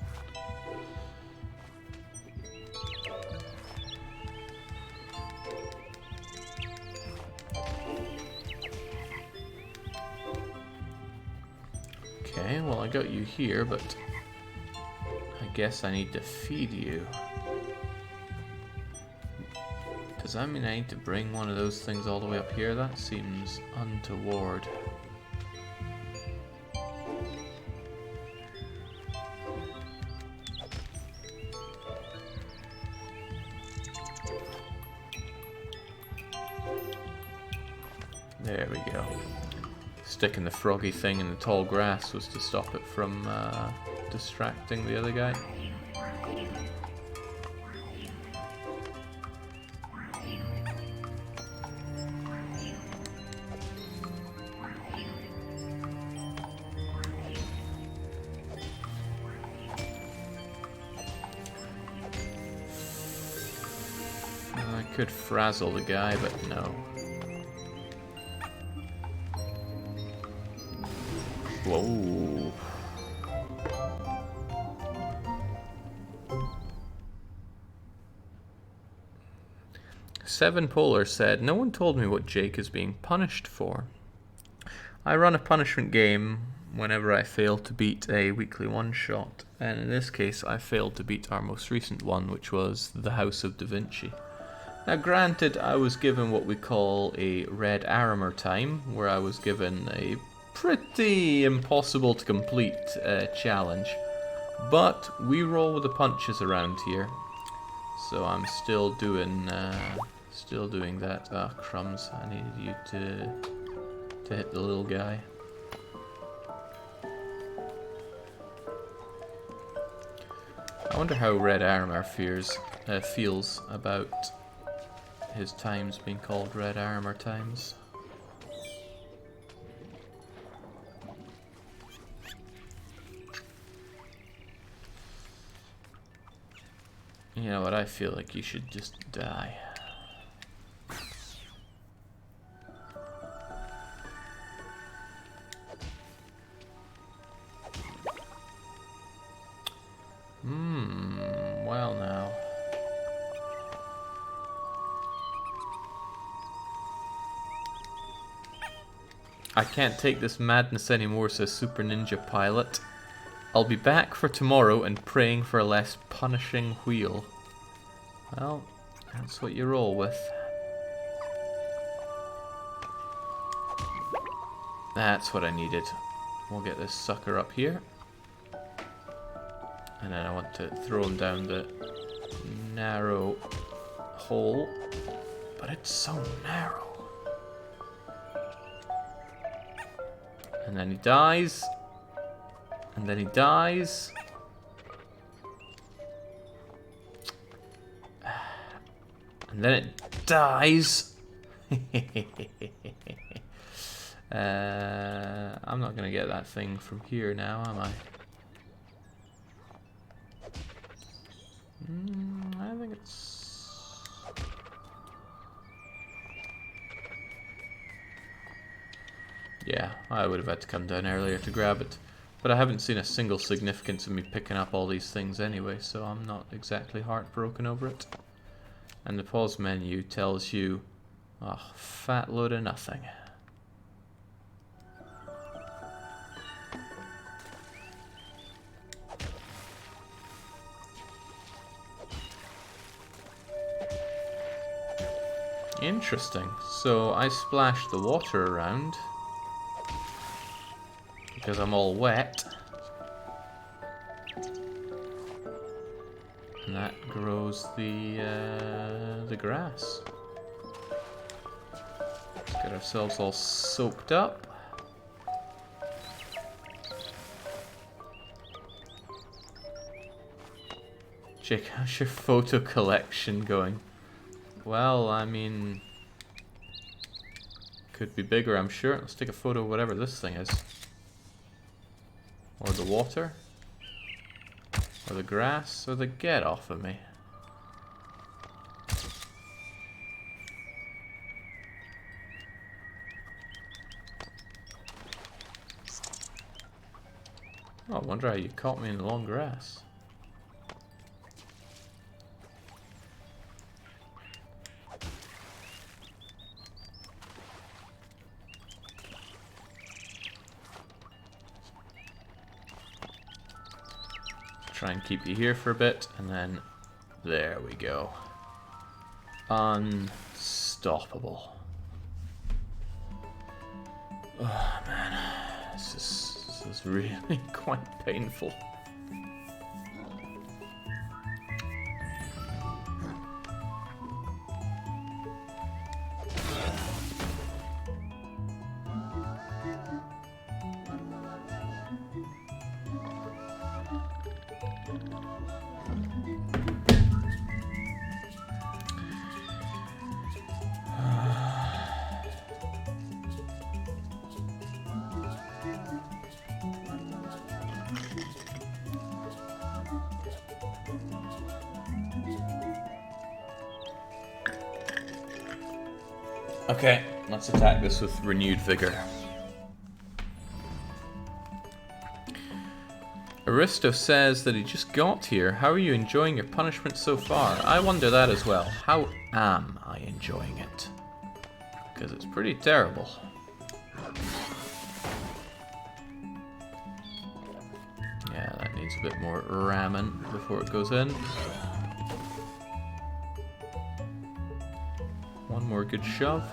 Okay, well I got you here, but I guess I need to feed you. Does that mean I need to bring one of those things all the way up here? That seems untoward. There we go. Sticking the froggy thing in the tall grass was to stop it from distracting the other guy. I could frazzle the guy, but no. Whoa. Seven Polar said, no one told me what Jake is being punished for. I run a punishment game whenever I fail to beat a weekly one-shot, and in this case I failed to beat our most recent one, which was The House of Da Vinci. Now granted, I was given what we call a red armor time, where I was given a pretty impossible to complete challenge, but we roll with the punches around here, so I'm still doing that. Ah, crumbs! I needed you to hit the little guy. I wonder how Red Armor feels about his times being called Red Armor times. You know what, I feel like you should just die. Well now. I can't take this madness anymore, says Super Ninja Pilot. I'll be back for tomorrow and praying for a less punishing wheel. Well, that's what you roll with. That's what I needed. We'll get this sucker up here. And then I want to throw him down the narrow hole. But it's so narrow. And then he dies. And then he dies. And then it dies. I'm not gonna get that thing from here now, am I? I think it's... Yeah, I would have had to come down earlier to grab it. But I haven't seen a single significance of me picking up all these things anyway, so I'm not exactly heartbroken over it. And the pause menu tells you, oh, fat load of nothing. Interesting. So I splashed the water around because I'm all wet. And that grows the grass. Let's get ourselves all soaked up. Jake, how's your photo collection going? Well, I mean, could be bigger, I'm sure. Let's take a photo of whatever this thing is. Or the water. Or the grass. Or the get off of me. Oh, I wonder how you caught me in the long grass. Try and keep you here for a bit, and then there we go. Unstoppable. Oh man, this is really quite painful. Okay, let's attack this with renewed vigor. Aristo says that he just got here. How are you enjoying your punishment so far? I wonder that as well. How am I enjoying it? Because it's pretty terrible. Yeah, that needs a bit more ramming before it goes in. One more good shove.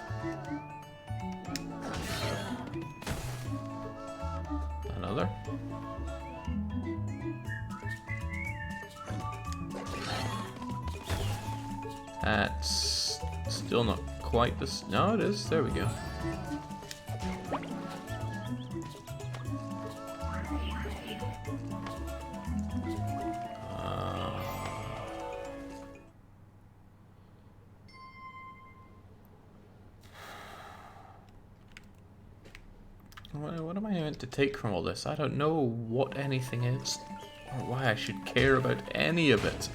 Another. That's still not quite this. No, it is. There we go. What am I meant to take from all this? I don't know what anything is, or why I should care about any of it.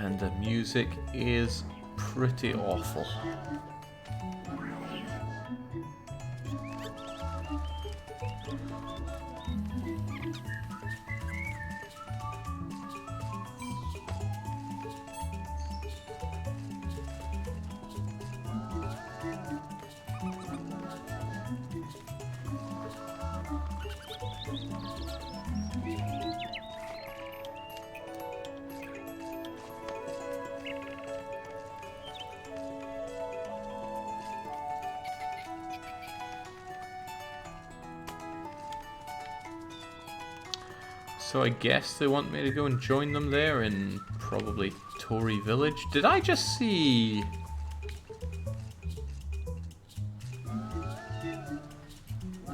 And the music is pretty awful. So I guess they want me to go and join them there in probably Tori village. Did I just see...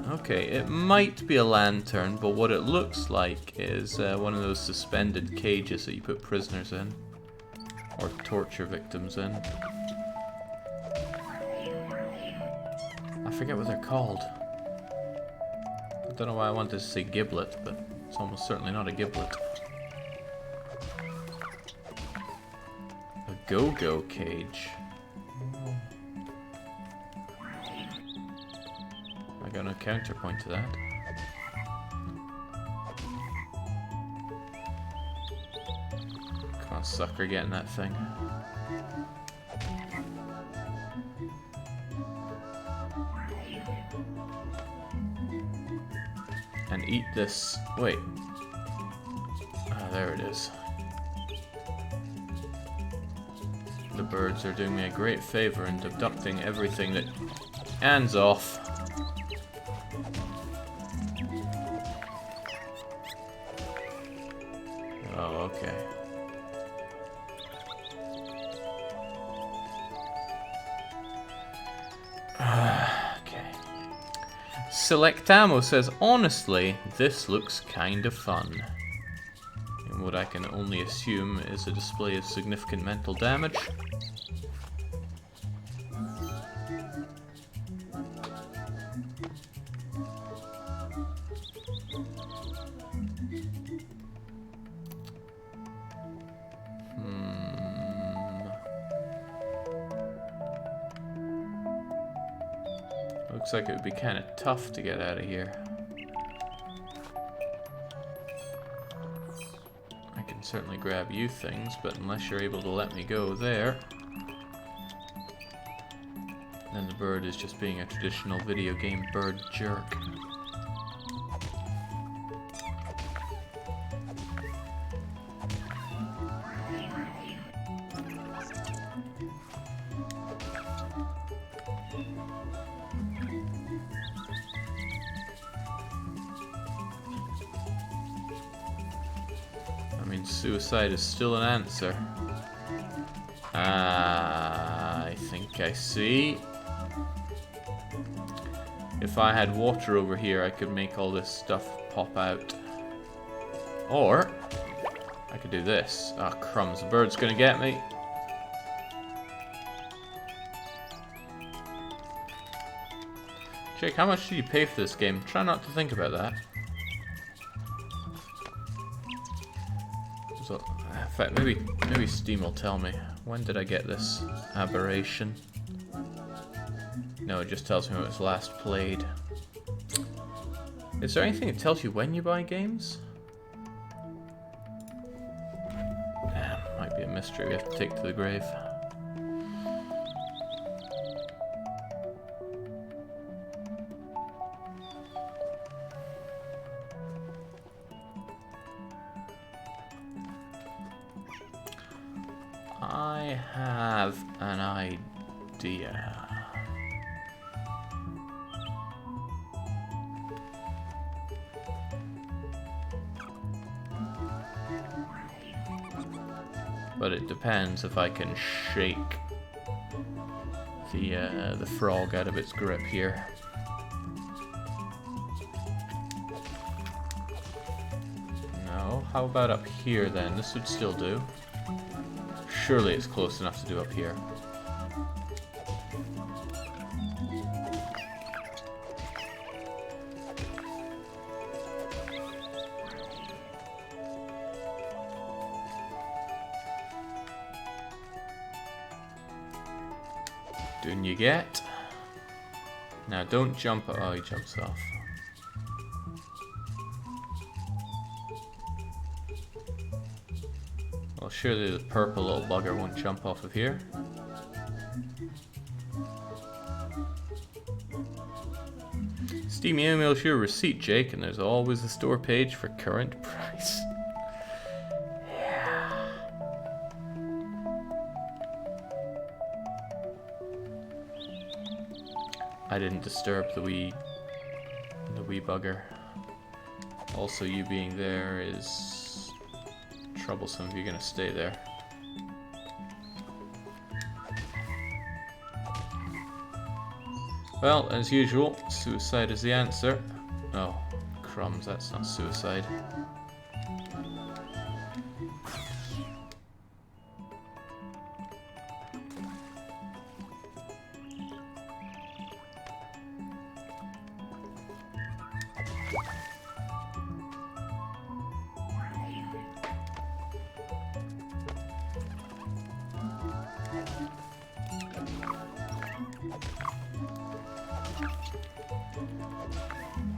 Okay, it might be a lantern, but what it looks like is one of those suspended cages that you put prisoners in. Or torture victims in. I forget what they're called. I don't know why I wanted to say giblet, but it's almost certainly not a giblet. A go-go cage. I got no counterpoint to that. Come on, sucker, get in that thing. And eat this. Wait. Ah, there it is. The birds are doing me a great favor in abducting everything that... Hands off. Oh, okay. Selectamo says, honestly, this looks kind of fun. In what I can only assume is a display of significant mental damage. Looks like it would be kind of tough to get out of here. I can certainly grab you things, but unless you're able to let me go there, then the bird is just being a traditional video game bird jerk. Suicide is still an answer. I think I see. If I had water over here, I could make all this stuff pop out. Or I could do this. Ah, crumbs. The bird's gonna get me. Jake, how much did you pay for this game? Try not to think about that. So, in fact, maybe Steam will tell me. When did I get this aberration? No, it just tells me when it was last played. Is there anything that tells you when you buy games? Damn, might be a mystery we have to take to the grave. I have an idea. But it depends if I can shake the frog out of its grip here. No, how about up here then? This would still do. Surely it's close enough to do up here. Didn't you get? Now don't jump. Oh, he jumps off. Well, surely the purple little bugger won't jump off of here. Steam emails your receipt, Jake, and there's always the store page for current price. Yeah. I didn't disturb the wee bugger. Also, you being there is troublesome if you're gonna stay there. Well, as usual, suicide is the answer. Oh, crumbs, that's not suicide.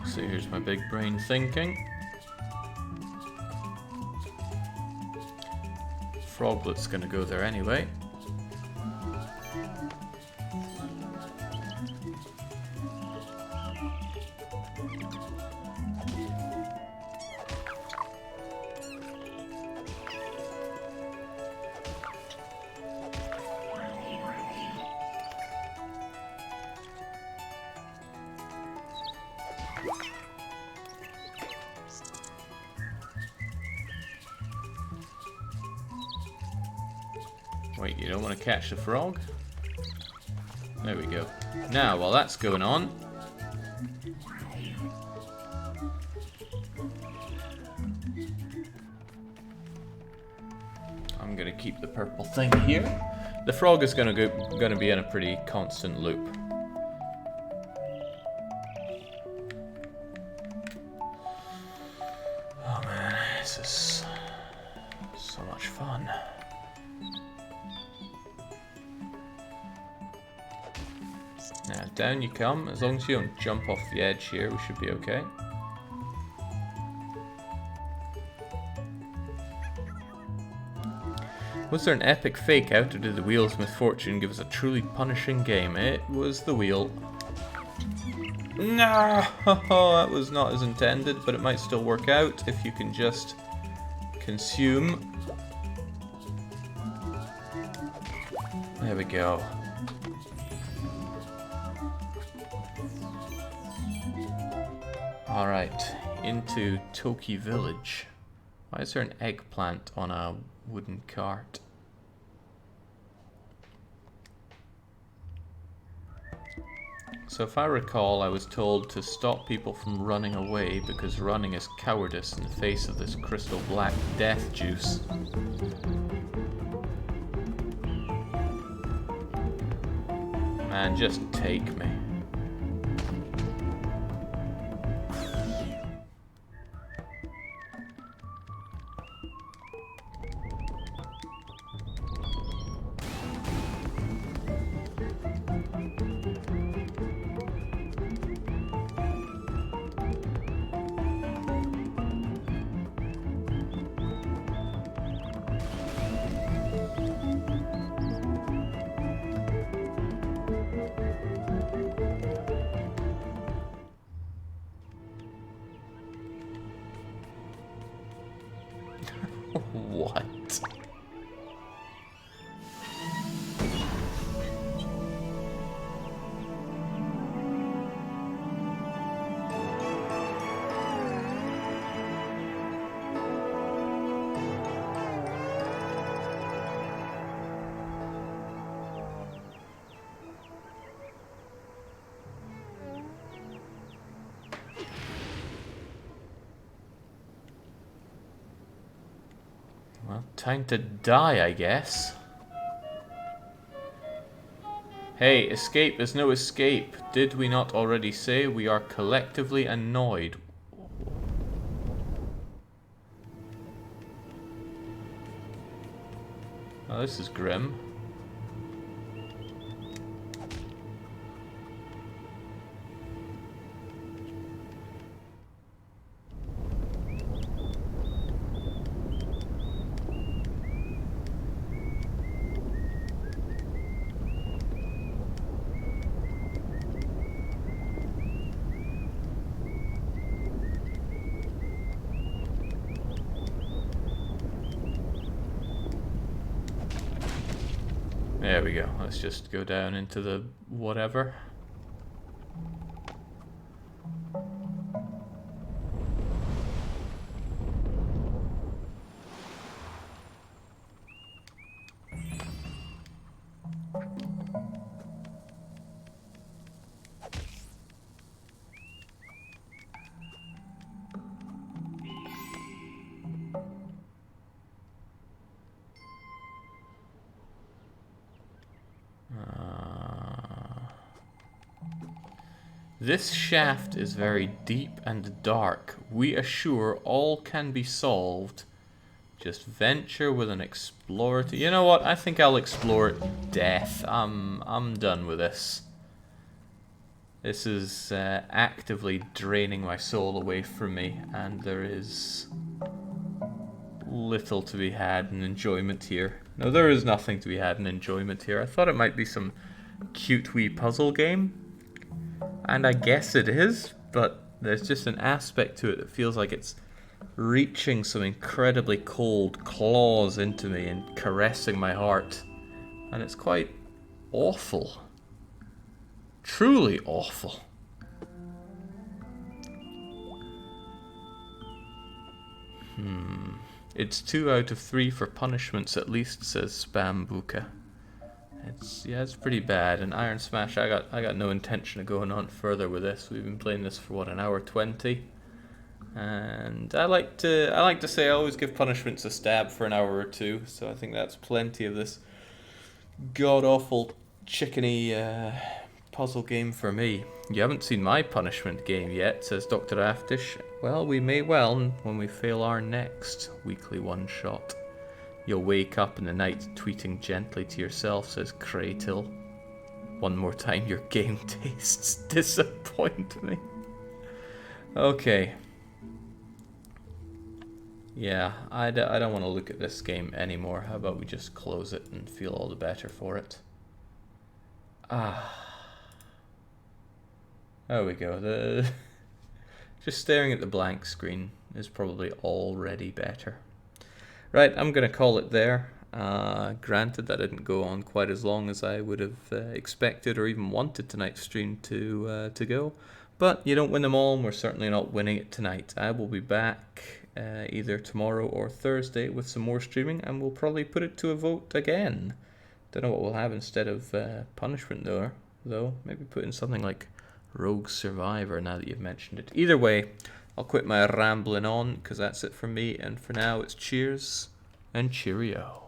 So here's my big brain thinking. Froglet's gonna go there anyway. Wait, you don't want to catch the frog? There we go. Now, while that's going on, I'm gonna keep the purple thing here. The frog is gonna be in a pretty constant loop. Oh man, this is so much fun. Now, down you come. As long as you don't jump off the edge here, we should be okay. Was there an epic fake out, or did the wheel's misfortune give us a truly punishing game? It was the wheel. No, that was not as intended, but it might still work out if you can just consume. There we go. Alright, into Toki village. Why is there an eggplant on a wooden cart? So if I recall, I was told to stop people from running away because running is cowardice in the face of this crystal black death juice. Man, just take me. What? Well, time to die, I guess. Hey, escape is no escape. Did we not already say we are collectively annoyed? Oh, this is grim. There we go. Let's just go down into the whatever. This shaft is very deep and dark. We assure all can be solved. Just venture with an explorer. You know what? I think I'll explore it. Death. I'm done with this. This is actively draining my soul away from me, and there is little to be had in enjoyment here. No, there is nothing to be had in enjoyment here. I thought it might be some cute wee puzzle game. And I guess it is, but there's just an aspect to it that feels like it's reaching some incredibly cold claws into me and caressing my heart. And it's quite awful. Truly awful. It's 2 out of 3 for punishments at least, says Spambuka. It's pretty bad. And Iron Smash, I got no intention of going on further with this. We've been playing this for what, an hour 20, and I like to say I always give punishments a stab for an hour or two. So I think that's plenty of this god awful chickeny puzzle game for me. You haven't seen my punishment game yet, says Dr. Aftish. Well, we may well when we fail our next weekly one shot. You'll wake up in the night tweeting gently to yourself, says Kratil. One more time, your game tastes disappoint me. Okay. Yeah, I don't want to look at this game anymore. How about we just close it and feel all the better for it? There we go. Just staring at the blank screen is probably already better. Right, I'm going to call it there. Granted, that didn't go on quite as long as I would have expected or even wanted tonight's stream to go. But you don't win them all, and we're certainly not winning it tonight. I will be back either tomorrow or Thursday with some more streaming, and we'll probably put it to a vote again. Don't know what we'll have instead of punishment though. Maybe put in something like Rogue Survivor now that you've mentioned it. Either way, I'll quit my rambling on because that's it from me, and for now it's cheers and cheerio.